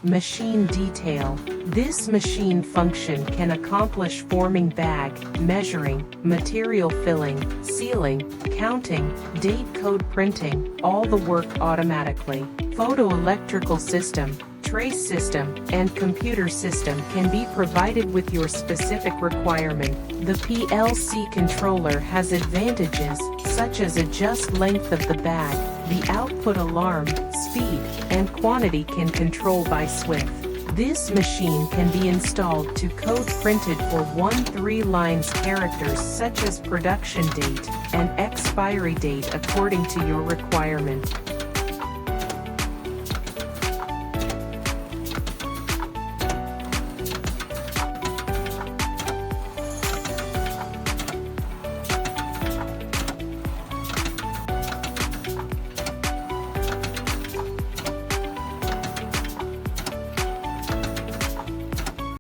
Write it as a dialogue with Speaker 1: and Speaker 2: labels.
Speaker 1: Machine detail. This machine function can accomplish forming bag, measuring, material filling, sealing, counting, date code printing, all the work automatically. Photoelectrical system, trace system, and computer system can be provided with your specific requirement. The PLC controller has advantages, such as adjust length of the bag, the output alarm, speed, and quantity can control by swith. This machine can be installed to code printed for 1-3 lines characters such as production date and expiry date according to your requirement.